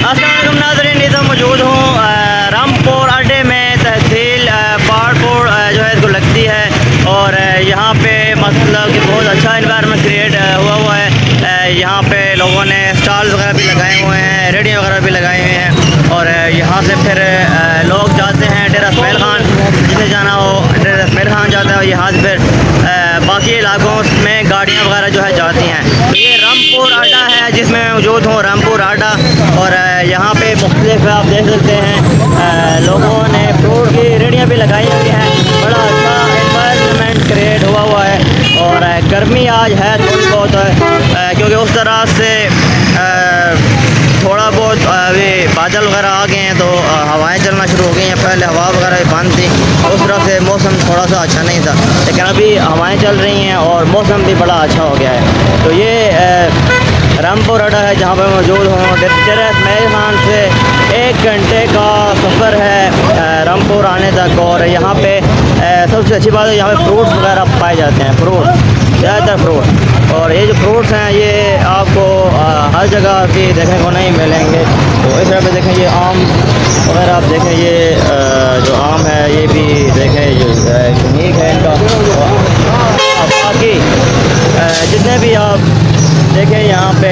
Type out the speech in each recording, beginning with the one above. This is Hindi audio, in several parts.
अस्सलामुअलैकुम नाज़रीन, इस वक्त मौजूद हूँ रामपुर अड्डे में। तहसील पहाड़पुर जो है इसको लगती है और यहाँ पे मतलब कि बहुत अच्छा इन्वायरमेंट क्रिएट हुआ है। यहाँ पे लोगों ने स्टॉल वगैरह भी लगाए हुए हैं, रेडियो वगैरह भी लगाए हुए हैं और यहाँ से फिर लोग जाते हैं डेरा इसमाइल खान, जिसे जाना हो डेरा इसमाइल खान जाता है। यहाँ से फिर बाकी इलाकों में गाड़ियाँ वगैरह जो है जाती हैं। तो ये रामपुर अड्डा है जिसमें मौजूद हूँ, रामपुर अड्डा। और यहाँ पे मुख्तलिफ आप देख सकते हैं लोगों ने फ्रूट की रेडियाँ भी लगाई हुई हैं। बड़ा अच्छा एनवायरनमेंट क्रिएट हुआ है और गर्मी आज है थोड़ी बहुत क्योंकि उस तरह से थोड़ा बहुत अभी बादल वगैरह आ गए हैं तो हवाएं चलना शुरू हो गई हैं। पहले हवा वगैरह बंद थी और उस तरह से मौसम थोड़ा सा अच्छा नहीं था, लेकिन अभी हवाएं चल रही हैं और मौसम भी बड़ा अच्छा हो गया है। तो ये रामपुर अड्डा है जहाँ पर मौजूद हूँ। डेरा इसमाइल खान से 1 घंटे का सफ़र है रामपुर आने तक। और यहाँ पे सबसे अच्छी बात है यहाँ पे फ्रूट्स वगैरह पाए जाते हैं, फ्रूट ज़्यादातर फ्रूट। और ये जो फ्रूट्स हैं ये आपको हर जगह की देखने को नहीं मिलेंगे। तो इस तरह पे देखें ये आम वगैरह आप देखें, ये जो आम है ये भी देखें, ये यूनिक है इनका। बाकी जितने भी आप देखें यहाँ पे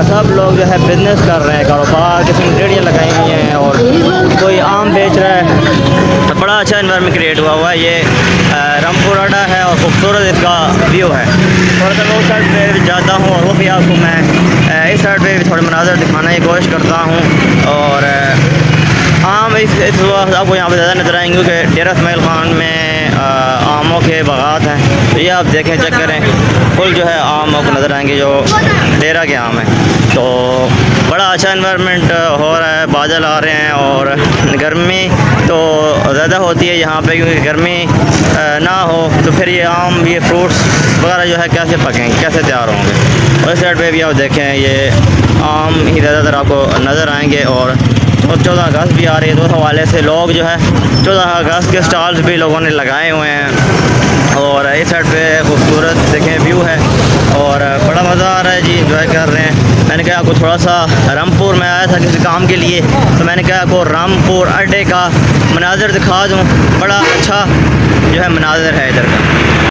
सब लोग जो है बिज़नेस कर रहे हैं, कारोबार, किसी ने रेडियाँ लगाई हुई हैं और कोई आम बेच रहा है। तो बड़ा अच्छा इन्वायरमेंट क्रिएट हुआ है। ये रामपुर अड्डा है और खूबसूरत इसका व्यू है। थोड़ा सा उस साइड पे जाता हूँ और वो भी आपको मैं इस साइड पे भी थोड़े मनाज़र दिखाने की कोशिश करता हूँ। और आम इस वक्त आपको यहाँ पे ज़्यादा नज़र आएंगे क्योंकि डेरा इसमाइल खान में आमों के बागात हैं। तो ये आप देखें, चेक करें, फुल जो है आम आपको नज़र आएंगे जो डेरा के आम हैं। तो बड़ा अच्छा इन्वायरमेंट हो रहा है, बादल आ रहे हैं और गर्मी तो ज़्यादा होती है यहाँ पे क्योंकि गर्मी ना हो तो फिर ये आम, ये फ्रूट्स वगैरह जो है कैसे पकेंगे, कैसे तैयार होंगे। और इस साइड पे भी आप देखें ये आम ही ज़्यादातर आपको नज़र आएंगे। और 14 अगस्त भी आ रही है तो उस हवाले से लोग जो है 14 अगस्त के स्टॉल्स भी लोगों ने लगाए हुए हैं। और इस साइड पे खूबसूरत देखें व्यू है और बड़ा मज़ा आ रहा है जी, एंजॉय कर रहे हैं। मैंने कहा आपको थोड़ा सा रामपुर में आया था किसी काम के लिए, तो मैंने कहा आपको रामपुर अड्डे का मनाज़र दिखा दूँ। बड़ा अच्छा जो है मनाज़र है इधर का।